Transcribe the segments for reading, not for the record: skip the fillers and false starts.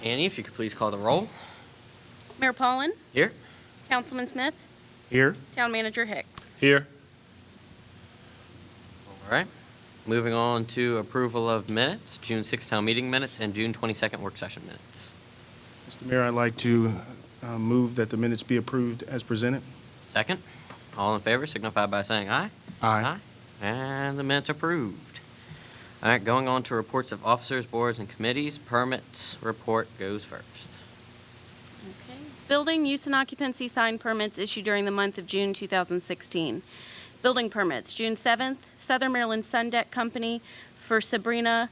Annie, if you could please call the roll. Mayor Paulin, Here. Councilman Smith, Here. Town Manager Hicks. Here. All right. Moving on to approval of minutes, June 6th town meeting minutes and June 22nd work session minutes. Mr. Mayor, I'd like to move that the minutes be approved as presented. Second. All in favor signify by saying aye. Aye. And the minutes approved. All right, going on to reports of officers, boards, and committees. Permits report goes first. Okay. Building use and occupancy sign permits issued during the month of June 2016. Building permits, June 7th, Southern Maryland Sun Deck Company for Sabrina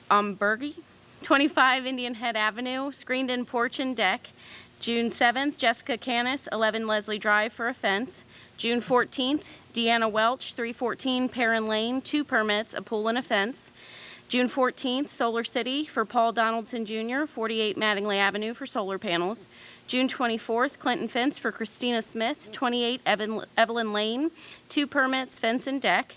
Umbergi, 25 Indian Head Avenue, screened-in porch and deck. June 7th, Jessica Canis, 11 Leslie Drive for a fence. June 14th, Deanna Welch, 314 Perrin Lane, 2 permits, a pool and a fence. June 14th, Solar City for Paul Donaldson Jr., 48 Mattingly Avenue for solar panels. June 24th, Clinton Fence for Christina Smith, 28 Evelyn Lane, 2 permits, fence and deck.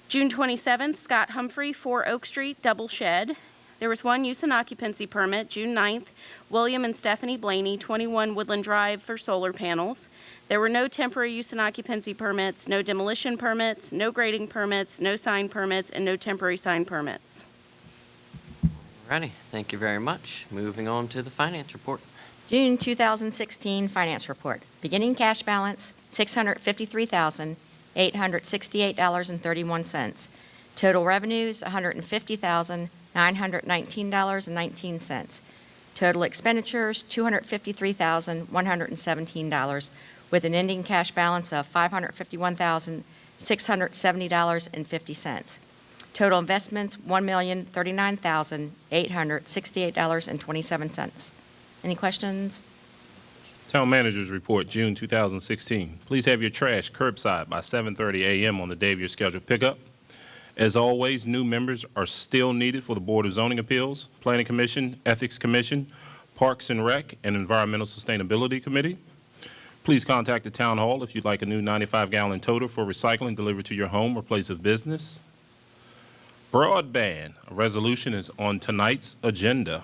June 27th, Scott Humphrey, 4 Oak Street, double shed. There was 1 use and occupancy permit. June 9th, William and Stephanie Blaney, 21 Woodland Drive for solar panels. There were no temporary use and occupancy permits, no demolition permits, no grading permits, no sign permits, and no temporary sign permits. Alrighty, thank you very much. Moving on to the finance report. June 2016 finance report. Beginning cash balance, $653,868.31. Total revenues, $150,919.19. Total expenditures, $253,117, with an ending cash balance of $551,670.50. Total investments, $1,039,868.27. Any questions? Town Manager's Report, June 2016. Please have your trash curbside by 7:30 a.m. on the day of your scheduled pickup. As always, new members are still needed for the Board of Zoning Appeals, Planning Commission, Ethics Commission, Parks and Rec, and Environmental Sustainability Committee. Please contact the Town Hall if you'd like a new 95-gallon toter for recycling delivered to your home or place of business. Broadband, a resolution is on tonight's agenda.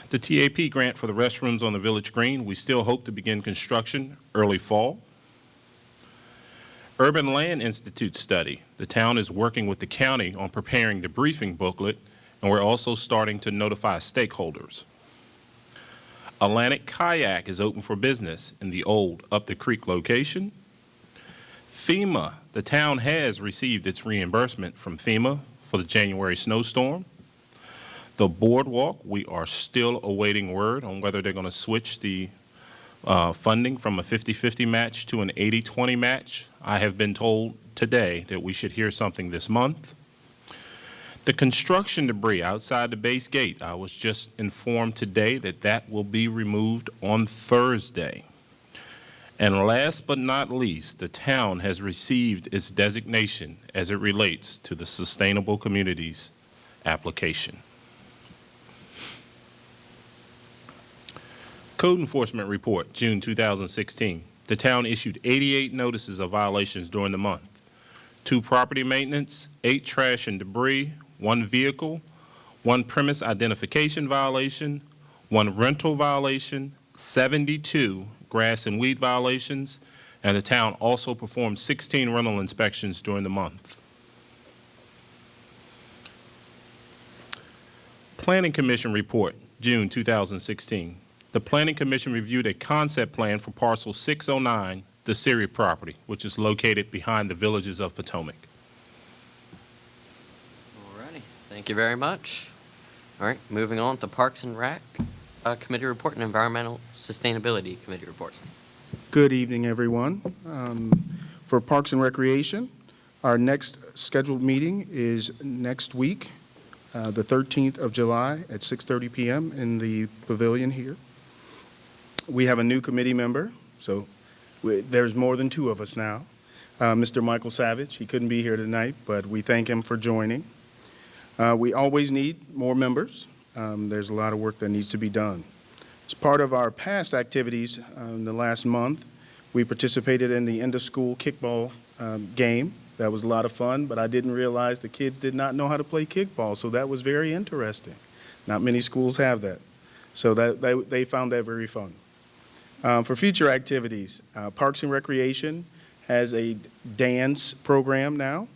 The TAP grant for the restrooms on the Village Green, we still hope to begin construction early fall. Urban Land Institute study. The town is working with the county on preparing the briefing booklet, and we're also starting to notify stakeholders. Atlantic Kayak is open for business in the old Up the Creek location. FEMA. The town has received its reimbursement from FEMA for the January snowstorm. The boardwalk, we are still awaiting word on whether they're going to switch the funding from a 50-50 match to an 80-20 match. I have been told today that we should hear something this month. The construction debris outside the base gate, I was just informed today that that will be removed on Thursday. And last but not least, the town has received its designation as it relates to the Sustainable Communities application. Code Enforcement Report, June 2016. The town issued 88 notices of violations during the month. 2 property maintenance, 8 trash and debris, 1 vehicle, 1 premise identification violation, 1 rental violation, 72 grass and weed violations, and the town also performed 16 rental inspections during the month. Planning Commission Report, June 2016. The Planning Commission reviewed a concept plan for parcel 609, the Siri property, which is located behind the Villages of Potomac. Alrighty, thank you very much. All right, moving on to Parks and Rec Committee Report and Environmental Sustainability Committee Report. Good evening, everyone. For Parks and Recreation, our next scheduled meeting is next week, the 13th of July at 6:30 p.m. in the pavilion here. We have a new committee member, so there's more than 2 of us now. Mr. Michael Savage, he couldn't be here tonight, but we thank him for joining. We always need more members. There's a lot of work that needs to be done. As part of our past activities in the last month, we participated in the end-of-school kickball game. That was a lot of fun, but I didn't realize the kids did not know how to play kickball, so that was very interesting. Not many schools have that. So they found that very fun. For future activities, Parks and Recreation has a dance program now.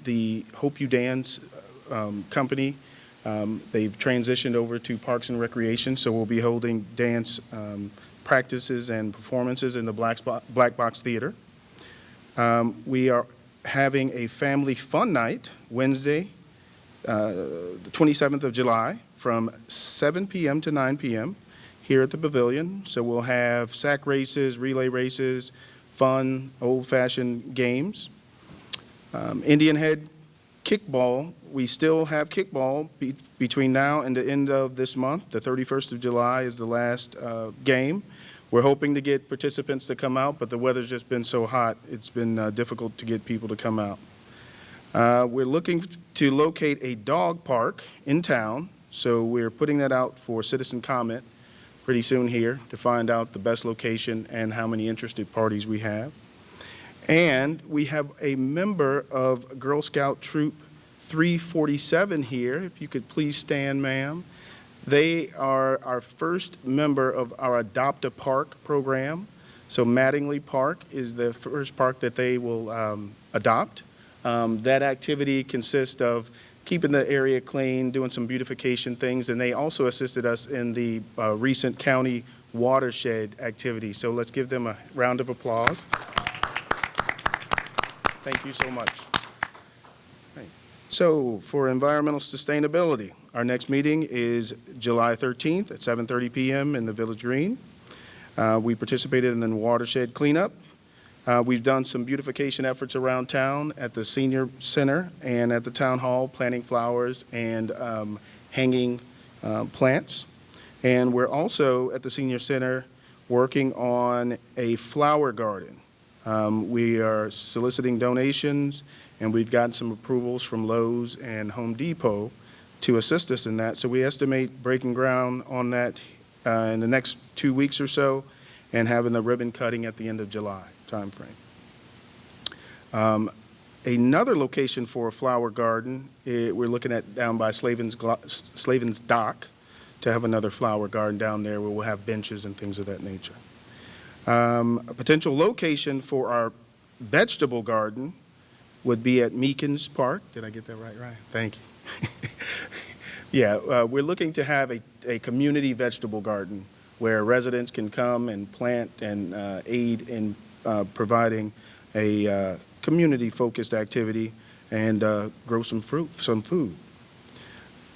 The Hope You Dance company, they've transitioned over to Parks and Recreation, so we'll be holding dance practices and performances in the Black Box Theater. We are having a family fun night Wednesday, the 27th of July, from 7 p.m. to 9 p.m. here at the Pavilion. So we'll have sack races, relay races, fun, old-fashioned games. Indian Head kickball, we still have kickball between now and the end of this month. The 31st of July is the last game. We're hoping to get participants to come out, but the weather's just been so hot, it's been difficult to get people to come out. We're looking to locate a dog park in town, so we're putting that out for citizen comment pretty soon here to find out the best location and how many interested parties we have. And we have a member of Girl Scout Troop 347 here. If you could please stand, ma'am. They are our first member of our Adopt a Park program. So Mattingly Park is the first park that they will adopt. That activity consists of keeping the area clean, doing some beautification things, and they also assisted us in the recent county watershed activity. So let's give them a round of applause. Thank you so much. Right. So for environmental sustainability, our next meeting is July 13th at 7:30 p.m. in the Village Green. We participated in the watershed cleanup. We've done some beautification efforts around town at the senior center and at the town hall, planting flowers and hanging plants. And we're also at the senior center working on a flower garden. We are soliciting donations, and we've gotten some approvals from Lowe's and Home Depot to assist us in that. So we estimate breaking ground on that in the next 2 weeks or so and having the ribbon cutting at the end of July timeframe. Another location for a flower garden, we're looking at down by Slavin's Dock to have another flower garden down there where we'll have benches and things of that nature. A potential location for our vegetable garden would be at Meekins Park. Did I get that right? Right. Thank you. Yeah, we're looking to have a community vegetable garden where residents can come and plant and aid in providing a community-focused activity and grow some food.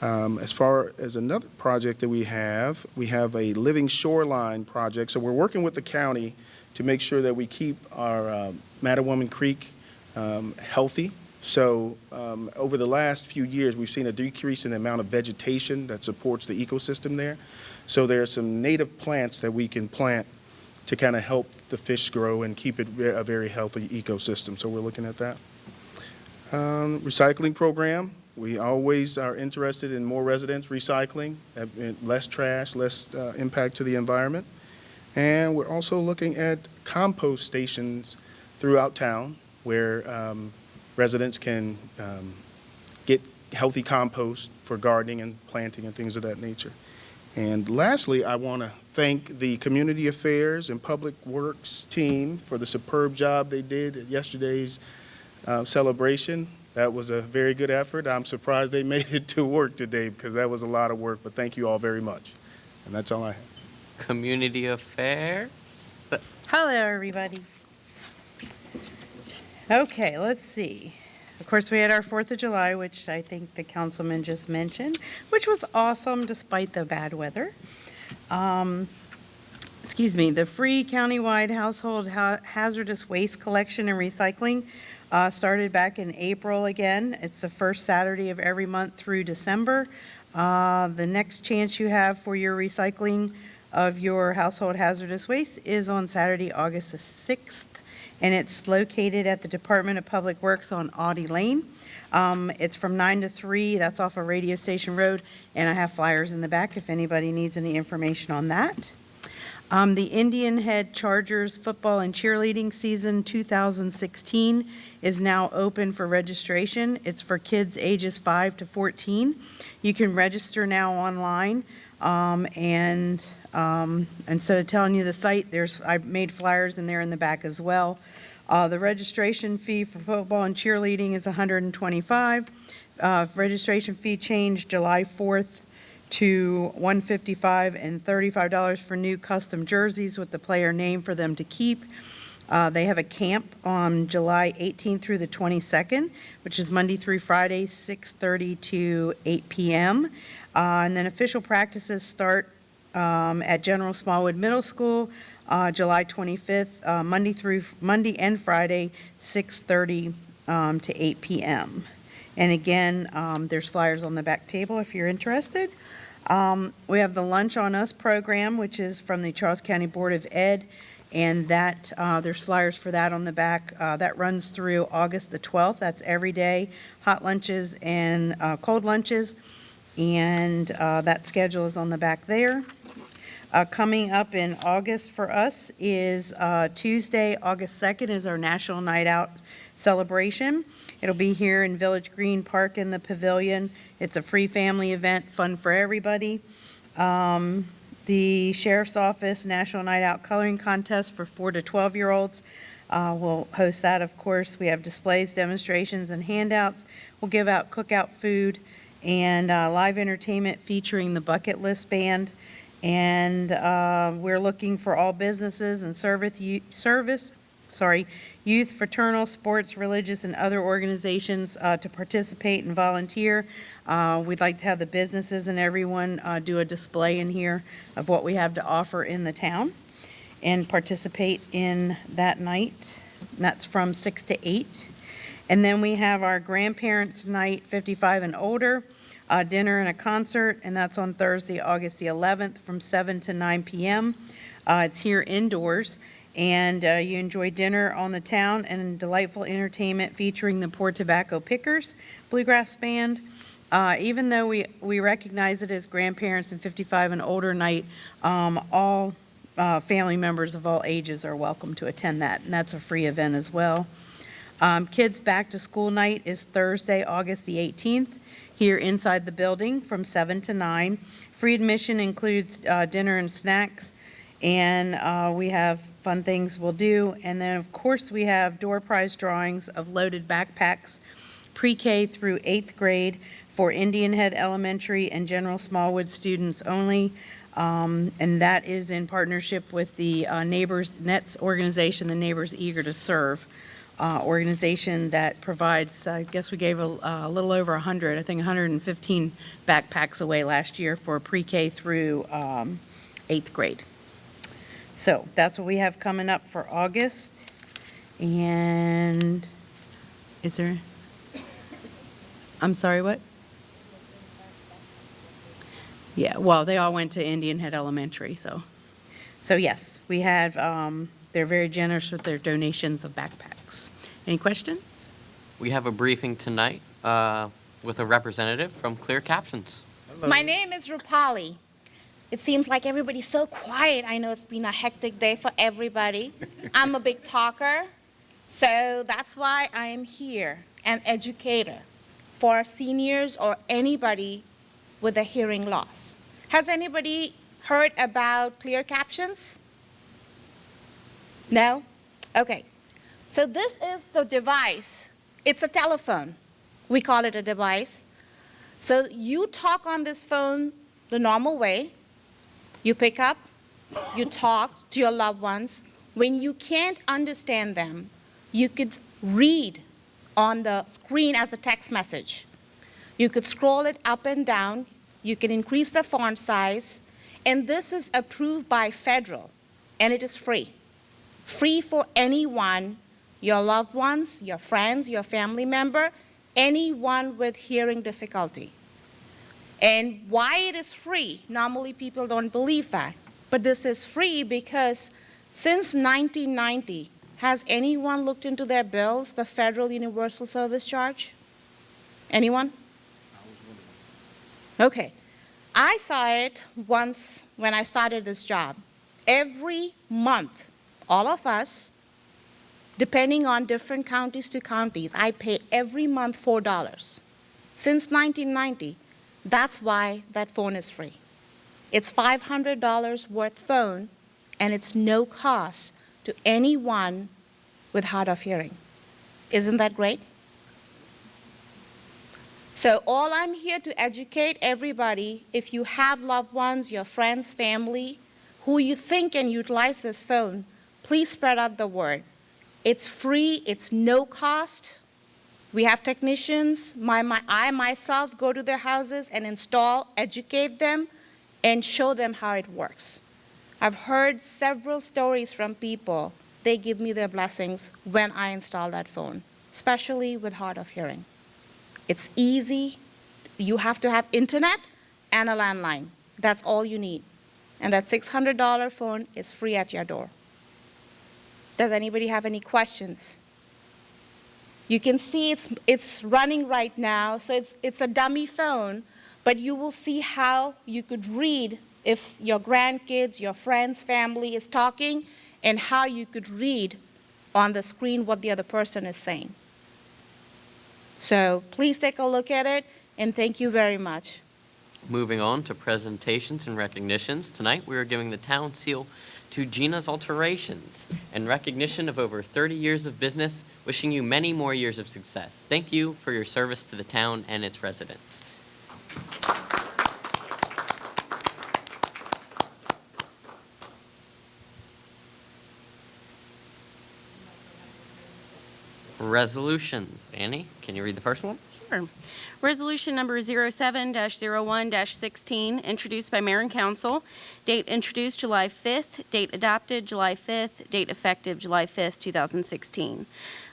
As far as another project that we have a living shoreline project. So we're working with the county to make sure that we keep our Mattawoman Creek healthy. So over the last few years, we've seen a decrease in the amount of vegetation that supports the ecosystem there. So there are some native plants that we can plant to kind of help the fish grow and keep it a very healthy ecosystem. So we're looking at that. Recycling program. We always are interested in more residents recycling, less trash, less impact to the environment. And we're also looking at compost stations throughout town where residents can get healthy compost for gardening and planting and things of that nature. And lastly, I want to thank the Community Affairs and Public Works team for the superb job they did at yesterday's celebration. That was a very good effort. I'm surprised they made it to work today because that was a lot of work, but thank you all very much. And that's all I have. Community Affairs. Hello, everybody. Okay, let's see. Of course, we had our 4th of July, which I think the councilman just mentioned, which was awesome despite the bad weather. The free countywide household hazardous waste collection and recycling started back in April again. It's the first Saturday of every month through December. The next chance you have for your recycling of your household hazardous waste is on Saturday, August the 6th. And it's located at the Department of Public Works on Audie Lane. It's from 9 to 3. That's off of Radio Station Road. And I have flyers in the back if anybody needs any information on that. The Indian Head Chargers football and cheerleading season 2016 is now open for registration. It's for kids ages 5 to 14. You can register now online, and instead of telling you the site, I've made flyers in there in the back as well. The registration fee for football and cheerleading is $125. Registration fee changed July 4th to $155 and $35 for new custom jerseys with the player name for them to keep. They have a camp on July 18th through the 22nd, which is Monday through Friday, 6:30 to 8 p.m. And then official practices start at General Smallwood Middle School, July 25th, Monday and Friday, 6:30 to 8 p.m. And again, there's flyers on the back table if you're interested. We have the Lunch on Us program, which is from the Charles County Board of Ed, and that there's flyers for that on the back. That runs through August the 12th. That's every day, hot lunches and cold lunches, and that schedule is on the back there. Coming up in August for us is Tuesday, August 2nd is our National Night Out celebration. It'll be here in Village Green Park in the pavilion. It's a free family event, fun for everybody. The Sheriff's Office National Night Out Coloring Contest for 4 to 12-year-olds. We'll host that, of course. We have displays, demonstrations, and handouts. We'll give out cookout food and live entertainment featuring the Bucket List Band. And we're looking for all businesses and youth, fraternal, sports, religious, and other organizations to participate and volunteer. We'd like to have the businesses and everyone do a display in here of what we have to offer in the town and participate in that night. And that's from 6 to 8. And then we have our grandparents' night, 55 and older, dinner and a concert, and that's on Thursday, August the 11th from 7 to 9 p.m. It's here indoors. And you enjoy dinner on the town and delightful entertainment featuring the Poor Tobacco Pickers Bluegrass Band. Even though we recognize it as grandparents and 55 and older night, all family members of all ages are welcome to attend that, and that's a free event as well. Kids Back to School Night is Thursday, August the 18th, here inside the building from 7 to 9. Free admission includes dinner and snacks. And we have fun things we'll do. And then, of course, we have door prize drawings of loaded backpacks, pre-K through 8th grade for Indian Head Elementary and General Smallwood students only. And that is in partnership with the Neighbors Nets organization, the Neighbors Eager to Serve organization that provides, I guess we gave a little over 100, I think 115 backpacks away last year for pre-K through 8th grade. So that's what we have coming up for August. And is there, I'm sorry, what? Yeah, well, they all went to Indian Head Elementary, so yes, we have, they're very generous with their donations of backpacks. Any questions? We have a briefing tonight with a representative from Clearcaptions. My name is Rupali. It seems like everybody's so quiet. I know it's been a hectic day for everybody. I'm a big talker, so that's why I am here, an educator for seniors or anybody with a hearing loss. Has anybody heard about Clearcaptions? No? Okay. So this is the device. It's a telephone. We call it a device. So you talk on this phone the normal way. You pick up, you talk to your loved ones. When you can't understand them, you could read on the screen as a text message. You could scroll it up and down. You can increase the font size. And this is approved by federal, and it is free. Free for anyone, your loved ones, your friends, your family member, anyone with hearing difficulty. And why it is free? Normally people don't believe that. But this is free because since 1990, has anyone looked into their bills, the federal universal service charge? Anyone? Okay. I saw it once when I started this job. every month, all of us, depending on different counties to counties, I pay every month $4. Since 1990, that's why that phone is free. It's $500 worth phone, and it's no cost to anyone with hard of hearing. Isn't that great? So all I'm here to educate everybody, if you have loved ones, your friends, family, who you think can utilize this phone, please spread out the word. It's free, it's no cost. We have technicians. I myself go to their houses and install, educate them, and show them how it works. I've heard several stories from people. They give me their blessings when I install that phone, especially with hard of hearing. It's easy. You have to have internet and a landline. That's all you need. And that $600 phone is free at your door. Does anybody have any questions? You can see it's running right now, so it's a dummy phone, but you will see how you could read if your grandkids, your friends, family is talking, and how you could read on the screen what the other person is saying. So please take a look at it, and thank you very much. Moving on to presentations and recognitions. Tonight, we are giving the town seal to Gina's Alterations in recognition of over 30 years of business, wishing you many more years of success. Thank you for your service to the town and its residents. Resolutions. Annie, can you read the first one? Sure. Resolution number 07-01-16, introduced by Mayor and Council. Date introduced July 5th. Date adopted July 5th. Date effective July 5th, 2016.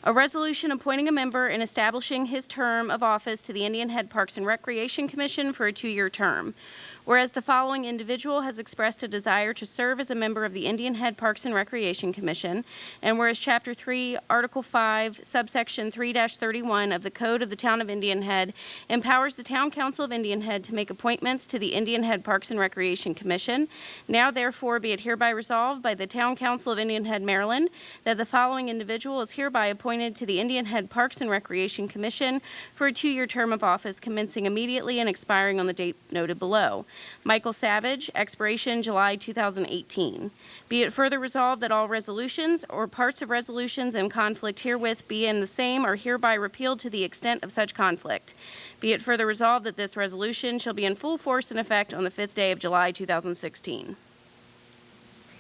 A resolution appointing a member and establishing his term of office to the Indian Head Parks and Recreation Commission for a 2-year term. Whereas the following individual has expressed a desire to serve as a member of the Indian Head Parks and Recreation Commission, and whereas Chapter 3, Article 5, subsection 3-31 of the Code of the Town of Indian Head empowers the Town Council of Indian Head to make appointments to the Indian Head Parks and Recreation Commission. Now therefore be it hereby resolved by the Town Council of Indian Head, Maryland, that the following individual is hereby appointed to the Indian Head Parks and Recreation Commission for a 2-year term of office commencing immediately and expiring on the date noted below. Michael Savage, expiration July 2018. Be it further resolved that all resolutions or parts of resolutions in conflict herewith be in the same are hereby repealed to the extent of such conflict. Be it further resolved that this resolution shall be in full force and effect on the 5th day of July 2016.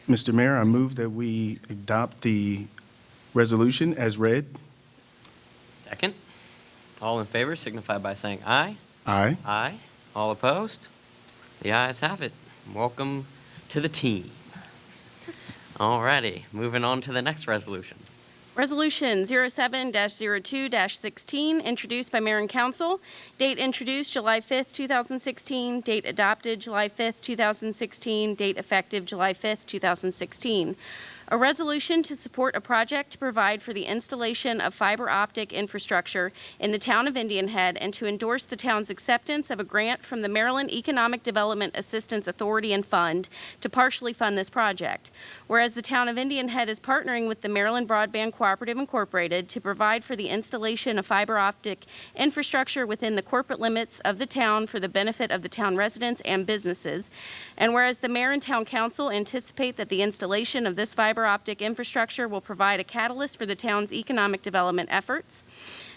Mr. Mayor, I move that we adopt the resolution as read. Second. All in favor signify by saying aye. Aye. Aye. All opposed? The ayes have it. Welcome to the team. Alrighty, moving on to the next resolution. Resolution 07-02-16, introduced by Mayor and Council. Date introduced July 5th, 2016. Date adopted July 5th, 2016. Date effective July 5th, 2016. A resolution to support a project to provide for the installation of fiber optic infrastructure in the town of Indian Head and to endorse the town's acceptance of a grant from the Maryland Economic Development Assistance Authority and Fund to partially fund this project. Whereas the town of Indian Head is partnering with the Maryland Broadband Cooperative Incorporated to provide for the installation of fiber optic infrastructure within the corporate limits of the town for the benefit of the town residents and businesses. And whereas the mayor and town council anticipate that the installation of this fiber optic infrastructure will provide a catalyst for the town's economic development efforts.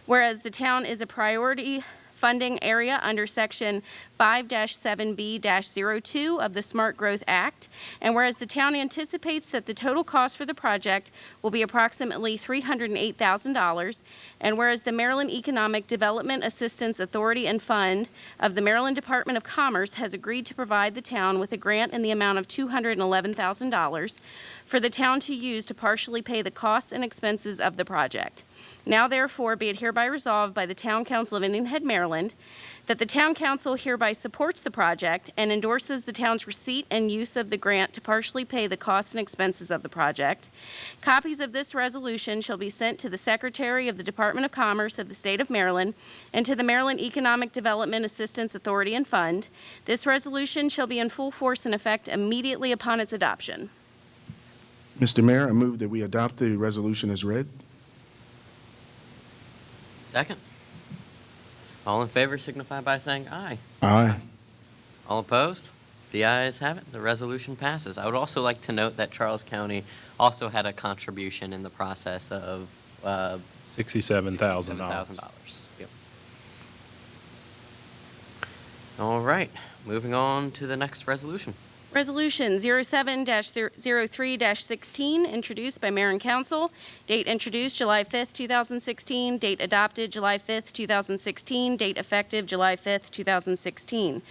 Whereas the town is a priority funding area under Section 5-7B-02 of the Smart Growth Act, and whereas the town anticipates that the total cost for the project will be approximately $308,000, and whereas the Maryland Economic Development Assistance Authority and Fund of the Maryland Department of Commerce has agreed to provide the town with a grant in the amount of $211,000 for the town to use to partially pay the costs and expenses of the project. Now therefore be it hereby resolved by the Town Council of Indian Head, Maryland, that the Town Council hereby supports the project and endorses the town's receipt and use of the grant to partially pay the costs and expenses of the project. Copies of this resolution shall be sent to the Secretary of the Department of Commerce of the State of Maryland and to the Maryland Economic Development Assistance Authority and Fund. This resolution shall be in full force and effect immediately upon its adoption. Mr. Mayor, I move that we adopt the resolution as read. Second. All in favor signify by saying aye. Aye. All opposed? The ayes have it. The resolution passes. I would also like to note that Charles County also had a contribution in the process of $67,000. $7,000. Yep. All right, moving on to the next resolution. Resolution 07-03-16, introduced by Mayor and Council. Date introduced July 5th, 2016. Date adopted July 5th, 2016. Date effective July 5th, 2016.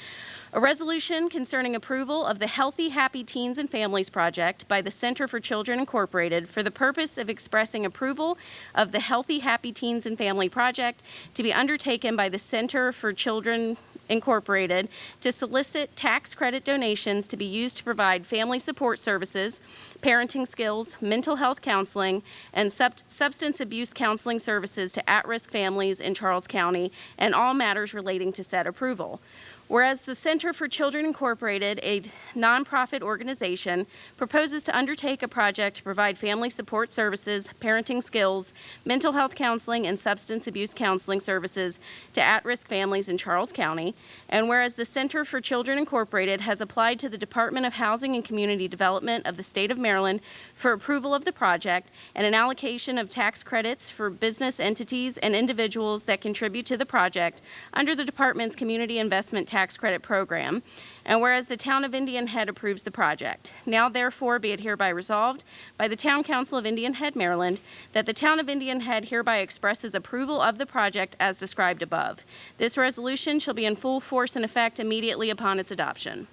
A resolution concerning approval of the Healthy Happy Teens and Families Project by the Center for Children Incorporated for the purpose of expressing approval of the Healthy Happy Teens and Family Project to be undertaken by the Center for Children Incorporated to solicit tax credit donations to be used to provide family support services, parenting skills, mental health counseling, and substance abuse counseling services to at-risk families in Charles County and all matters relating to said approval. Whereas the Center for Children Incorporated, a nonprofit organization, proposes to undertake a project to provide family support services, parenting skills, mental health counseling, and substance abuse counseling services to at-risk families in Charles County, and whereas the Center for Children Incorporated has applied to the Department of Housing and Community Development of the State of Maryland for approval of the project and an allocation of tax credits for business entities and individuals that contribute to the project under the department's Community Investment Tax Credit Program, and whereas the Town of Indian Head approves the project. Now therefore be it hereby resolved by the Town Council of Indian Head, Maryland, that the Town of Indian Head hereby expresses approval of the project as described above. This resolution shall be in full force and effect immediately upon its adoption.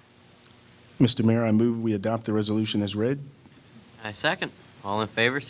Mr. Mayor, I move we adopt the resolution as read. I second. All in favor